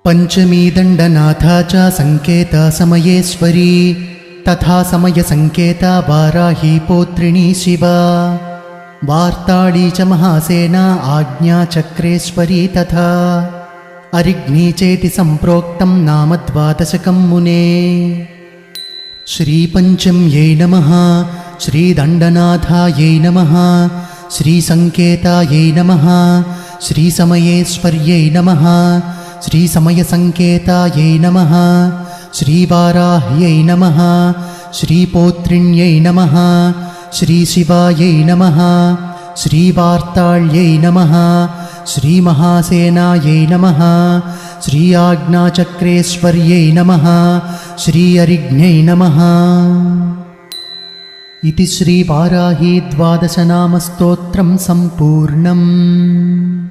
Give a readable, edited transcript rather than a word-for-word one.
पंचमी दण्डनाथा च संकेता समयेश्वरी तथा समयसंकेता वाराही पौत्रिणी शिवा वार्ताळी च महासेना आज्ञाचक्रेश्वरी तथा अरिघ्नी चेति सम्प्रोक्तं नाम द्वादशकं मुने। श्रीपञ्चम्यै नमः, श्रीदण्डनाथायै नमः, श्रीसंकेतायै नमः, श्रीसमयेश्वर्यै नमः, श्रीसमयसंकेतायै नमः, श्रीवाराह्यै नमः, श्रीपौत्रिण्यै नमः, श्रीशिवायै नमः, श्रीवार्ताळ्यै नमः, श्रीमहासेनायै नमः, श्री आज्ञाचक्रेश्वर्यै नमः, श्री अरिघ्न्यै नमः। इति श्रीवाराही द्वादशनामस्तोत्रं सम्पूर्णम्।